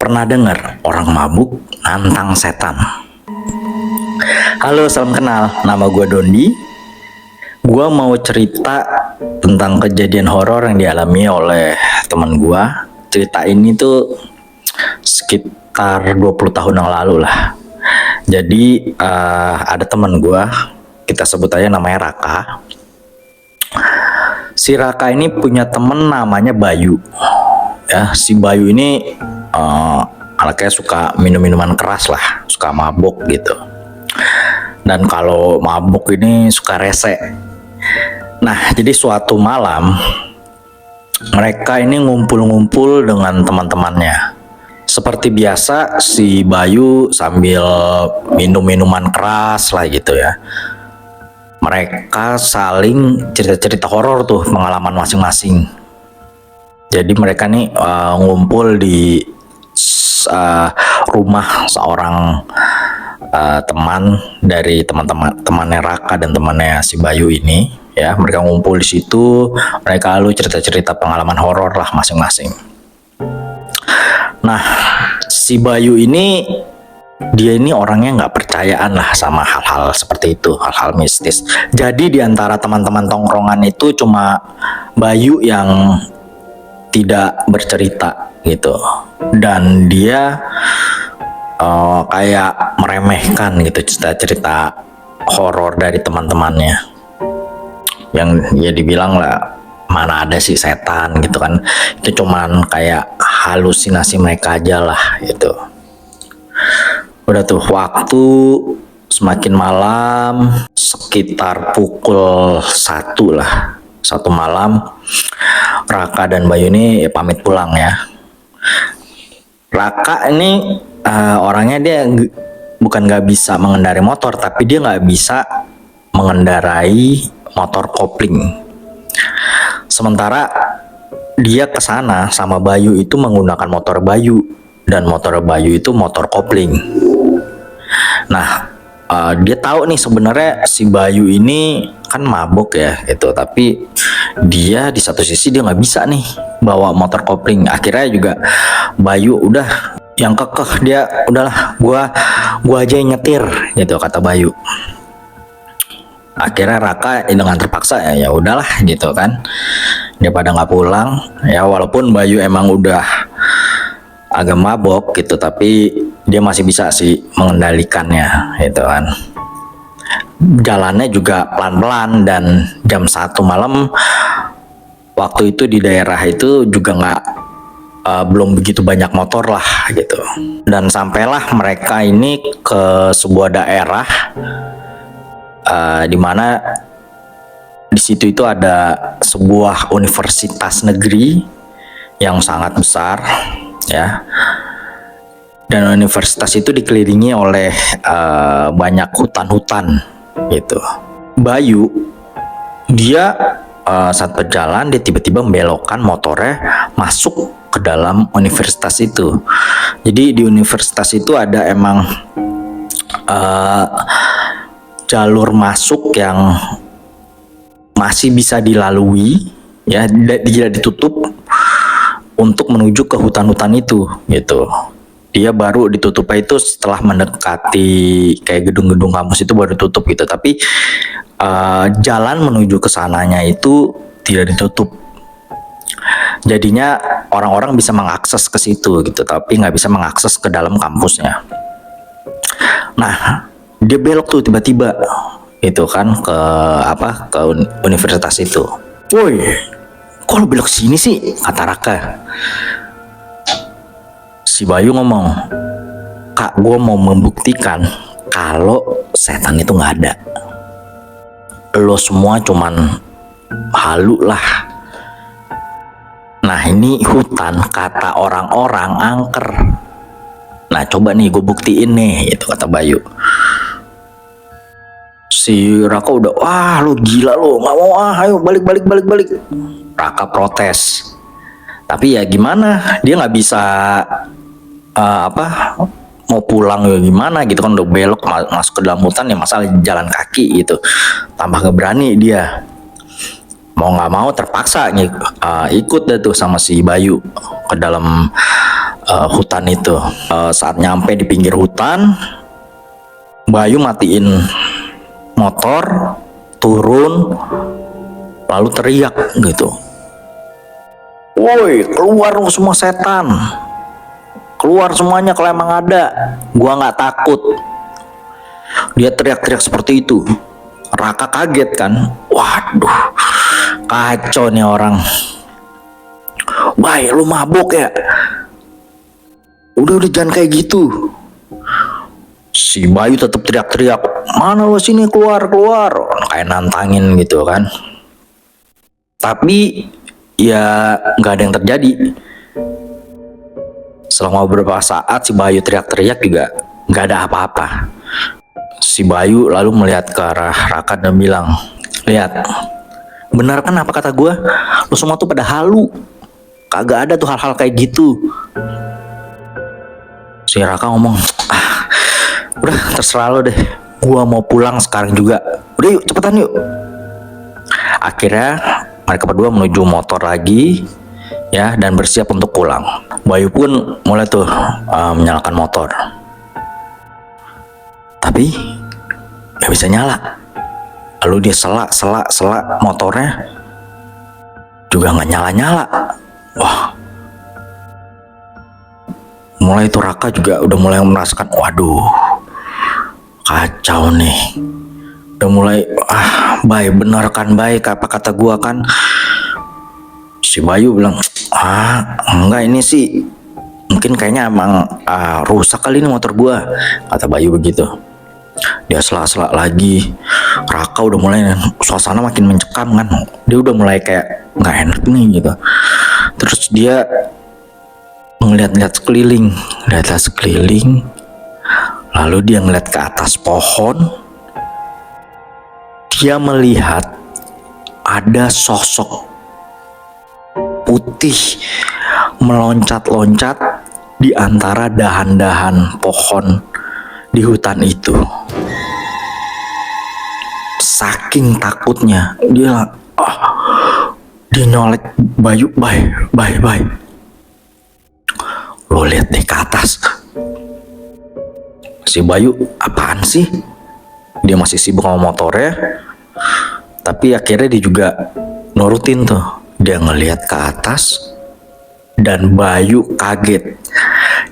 Pernah dengar orang mabuk nantang setan? Halo, salam kenal. Nama gue Dondi. Gue mau cerita tentang kejadian horor yang dialami oleh teman gue. Cerita ini tuh sekitar 20 tahun yang lalu lah. Jadi ada teman gue, kita sebut aja namanya Raka. Si Raka ini punya temen namanya Bayu. Ya, si Bayu ini anaknya suka minum-minuman keras lah, suka mabuk gitu. Dan kalau mabuk ini suka rese. Nah, jadi suatu malam mereka ini ngumpul-ngumpul dengan teman-temannya. Seperti biasa, si Bayu sambil minum minuman keras lah gitu ya. Mereka saling cerita-cerita horor tuh, pengalaman masing-masing. Jadi mereka nih ngumpul di rumah seorang teman dari temannya Raka dan temannya si Bayu ini. Ya, mereka ngumpul di situ, mereka lalu cerita-cerita pengalaman horor lah masing-masing. Nah, si Bayu ini dia ini orangnya nggak percayaan lah sama hal-hal seperti itu, hal-hal mistis. Jadi di antara teman-teman tongkrongan itu cuma Bayu yang tidak bercerita gitu, dan dia kayak meremehkan gitu cerita-cerita horor dari teman-temannya, yang ya dibilang lah mana ada sih setan gitu kan, itu cuman kayak halusinasi mereka aja lah gitu. Udah tuh waktu semakin malam, sekitar pukul 1 lah, 1 malam, Raka dan Bayu ini ya pamit pulang ya. Raka ini orangnya dia bukan nggak bisa mengendarai motor, tapi dia nggak bisa mengendarai motor kopling. Sementara dia ke sana sama Bayu itu menggunakan motor Bayu, dan motor Bayu itu motor kopling. Nah, dia tahu nih sebenarnya si Bayu ini kan mabuk ya gitu, tapi dia di satu sisi dia nggak bisa nih bawa motor kopling. Akhirnya juga Bayu udah yang kekeh, dia udahlah gua aja yang nyetir gitu kata Bayu. Akhirnya Raka dengan terpaksa ya udahlah gitu kan, dia pada nggak pulang ya, walaupun Bayu emang udah agak mabok gitu, tapi dia masih bisa sih mengendalikannya gitu kan. Jalannya juga pelan-pelan, dan jam 1 malam waktu itu di daerah itu juga belum begitu banyak motor lah gitu. Dan sampailah mereka ini ke sebuah daerah di mana di situ itu ada sebuah universitas negeri yang sangat besar ya. Dan universitas itu dikelilingi oleh banyak hutan-hutan gitu. Bayu dia saat berjalan, dia tiba-tiba membelokkan motornya masuk ke dalam universitas itu. Jadi di universitas itu ada emang jalur masuk yang masih bisa dilalui ya, tidak ditutup untuk menuju ke hutan-hutan itu gitu. Dia baru ditutupnya itu setelah mendekati kayak gedung-gedung kampus itu baru tutup gitu, tapi jalan menuju ke sananya itu tidak ditutup. Jadinya orang-orang bisa mengakses ke situ gitu, tapi nggak bisa mengakses ke dalam kampusnya. Nah, dia belok tuh tiba-tiba itu kan ke universitas itu. Woi, kok lu belok sini sih, kata Raka. Si Bayu ngomong, "Kak, gue mau membuktikan kalau setan itu nggak ada. Lo semua cuman halu lah. Nah, ini hutan, kata orang-orang angker. Nah, coba nih gue buktiin nih," itu kata Bayu. Si Raka udah, "Wah, lu gila lu, nggak mau ayo balik." Raka protes. Tapi ya gimana, dia nggak bisa mau pulang ya gimana gitu kan, udah belok masuk ke dalam hutan ya, masalah jalan kaki gitu, tambah gak berani dia. Mau nggak mau terpaksa ikut deh tuh sama si Bayu ke dalam hutan itu. Saat nyampe di pinggir hutan, Bayu matiin motor, turun, lalu teriak gitu. Woi, keluar lu semua setan. Keluar semuanya kalau emang ada. Gua nggak takut. Dia teriak-teriak seperti itu. Raka kaget kan. Waduh, kacau nih orang. Bay, lu mabuk ya? Udah jangan kayak gitu. Si Bayu tetap teriak-teriak, mana lu sini, keluar. Kayak nantangin gitu kan. Tapi ya nggak ada yang terjadi. Selama beberapa saat si Bayu teriak-teriak juga nggak ada apa-apa. Si Bayu lalu melihat ke arah Raka dan bilang, lihat, benar kan apa kata gue? Lu semua tuh pada halu. Kagak ada tuh hal-hal kayak gitu. Si Raka ngomong, udah terserah lo deh, gua mau pulang sekarang juga. Udah yuk, cepetan yuk. Akhirnya mereka berdua menuju motor lagi, ya, dan bersiap untuk pulang. Bayu pun mulai tuh menyalakan motor, tapi gak bisa nyala. Lalu dia selak motornya, juga gak nyala. Wah, mulai itu Raka juga udah mulai merasakan, waduh, kacau nih. Udah mulai, Bay, bener kan Bay, apa kata gua kan? Si Bayu bilang, enggak, ini sih mungkin kayaknya emang rusak kali ini motor gua, kata Bayu begitu. Dia selak lagi. Raka udah mulai, suasana makin mencekam kan. Dia udah mulai kayak nggak enak nih gitu. Terus dia ngeliat sekeliling. Lalu dia ngeliat ke atas pohon. Dia melihat ada sosok putih meloncat-loncat di antara dahan-dahan pohon di hutan itu. Saking takutnya dia nyolek Bayu, Bay, lo lihat deh ke atas. Si Bayu, apaan sih? Dia masih sibuk sama motornya, tapi akhirnya dia juga nurutin tuh. Dia ngelihat ke atas dan Bayu kaget.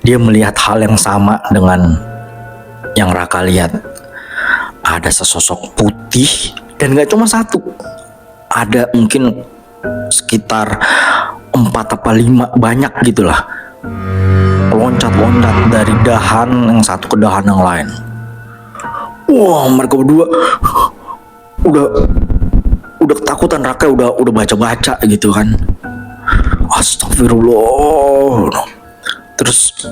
Dia melihat hal yang sama dengan yang Raka lihat. Ada sesosok putih dan gak cuma satu, ada mungkin sekitar 4 apa 5, banyak gitulah, loncat-loncat dari dahan yang satu ke dahan yang lain. Wah, mereka berdua udah ketakutan. Raka udah baca-baca gitu kan. Astagfirullah. Terus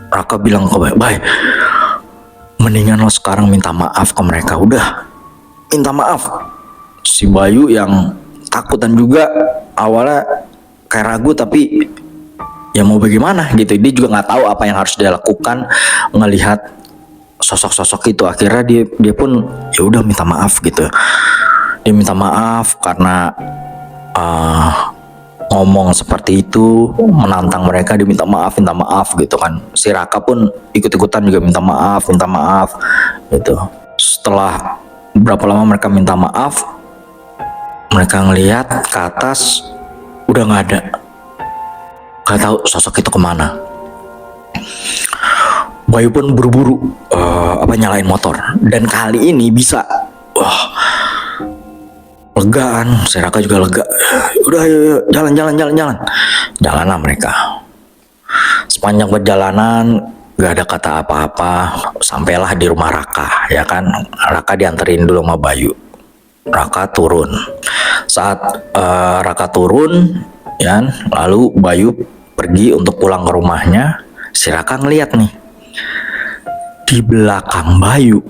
Raka bilang ke Bay, mendingan lo sekarang minta maaf ke mereka. Udah, minta maaf. Si Bayu yang takutan juga awalnya kayak ragu, tapi ya mau bagaimana gitu. Dia juga nggak tahu apa yang harus dia lakukan ngelihat sosok-sosok itu. Akhirnya dia pun ya udah minta maaf gitu. Dia minta maaf karena ngomong seperti itu, menantang mereka. Dia minta maaf gitu kan. Si Raka pun ikut-ikutan juga minta maaf gitu. Setelah berapa lama mereka minta maaf, mereka ngelihat ke atas udah nggak ada. Gak tahu sosok itu kemana. Bayu pun buru-buru nyalain motor, dan kali ini bisa. Legaan, si Raka juga lega. Udah, ayo, jalan. Jalanlah mereka. Sepanjang perjalanan gak ada kata apa-apa. Sampailah di rumah Raka, ya kan. Raka dianterin dulu sama Bayu. Raka turun. Saat Raka turun, ya, lalu Bayu pergi untuk pulang ke rumahnya. Si Raka ngeliat nih, di belakang Bayu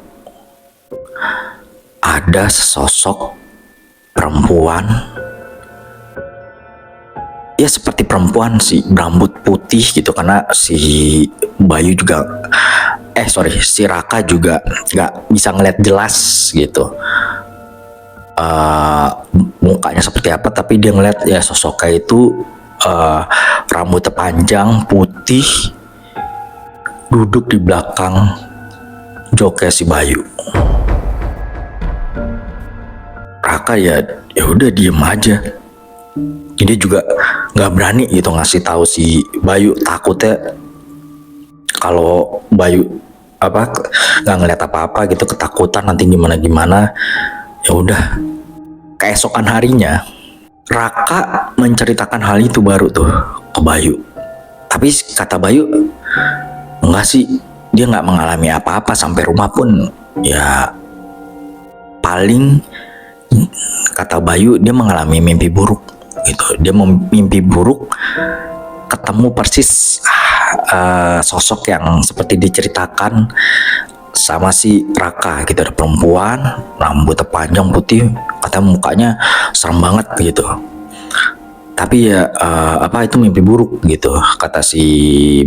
ada sesosok perempuan, ya seperti perempuan sih, berambut putih gitu. Karena si Bayu juga si Raka juga nggak bisa ngeliat jelas gitu mukanya seperti apa, tapi dia ngeliat ya sosoknya itu rambutnya panjang, putih, duduk di belakang joknya si Bayu. Raka ya udah diem aja. Jadi juga nggak berani gitu ngasih tahu si Bayu, takutnya kalau Bayu nggak ngeliat apa-apa gitu, ketakutan nanti gimana. Ya udah, keesokan harinya Raka menceritakan hal itu baru tuh ke Bayu. Tapi kata Bayu, enggak sih, dia nggak mengalami apa-apa, sampai rumah pun ya paling, kata Bayu, dia mengalami mimpi buruk gitu. Dia mimpi buruk ketemu persis sosok yang seperti diceritakan sama si Raka gitu. Ada perempuan, rambutnya panjang, putih, katanya mukanya serem banget gitu. Tapi ya itu mimpi buruk gitu, kata si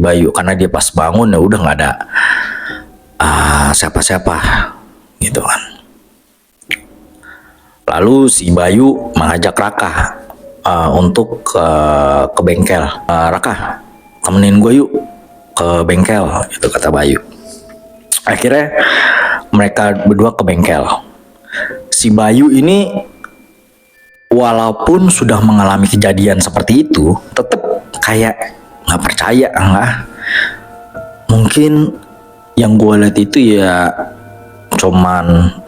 Bayu, karena dia pas bangun ya udah nggak ada siapa-siapa gitu kan. Lalu si Bayu mengajak Raka untuk ke bengkel. Raka, temenin gue yuk ke bengkel gitu, kata Bayu. Akhirnya mereka berdua ke bengkel. Si Bayu ini walaupun sudah mengalami kejadian seperti itu, tetap kayak nggak percaya. Mungkin yang gue lihat itu ya cuman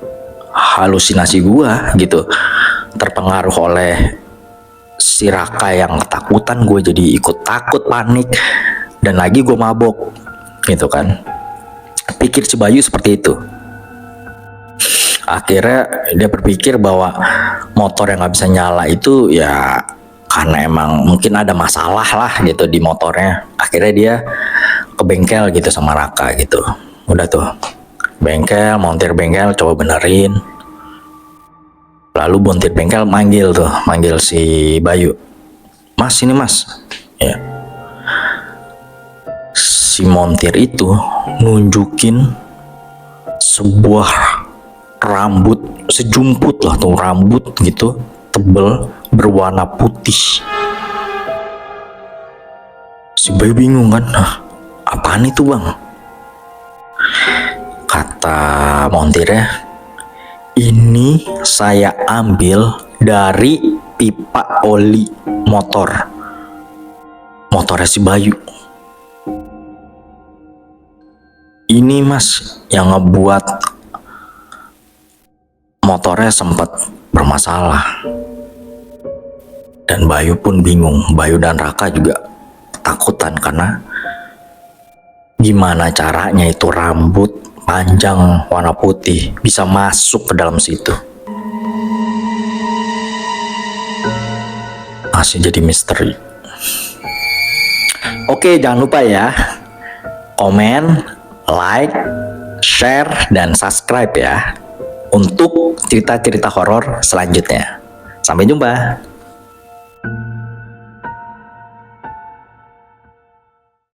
halusinasi gue gitu, terpengaruh oleh si Raka yang ketakutan, gue jadi ikut takut, panik, dan lagi gue mabok gitu kan. Pikir si Bayu seperti itu. Akhirnya dia berpikir bahwa motor yang nggak bisa nyala itu ya karena emang mungkin ada masalah lah gitu di motornya. Akhirnya dia ke bengkel gitu sama Raka gitu. Udah tuh, bengkel, montir bengkel, coba benerin. Lalu montir bengkel manggil si Bayu. Mas, ini mas. Ya. Si montir itu nunjukin sebuah rambut sejumput lah tuh, rambut gitu tebel berwarna putih. Si Bayu bingung kan, apaan itu bang? Kata montirnya, ini saya ambil dari pipa oli motornya si Bayu. Ini mas yang ngebuat motornya sempat bermasalah. Dan Bayu pun bingung. Bayu dan Raka juga takutan karena gimana caranya itu rambut panjang warna putih bisa masuk ke dalam situ. Masih jadi misteri. Oke, jangan lupa ya, komen, like, share, dan subscribe ya untuk cerita-cerita horor selanjutnya. Sampai jumpa.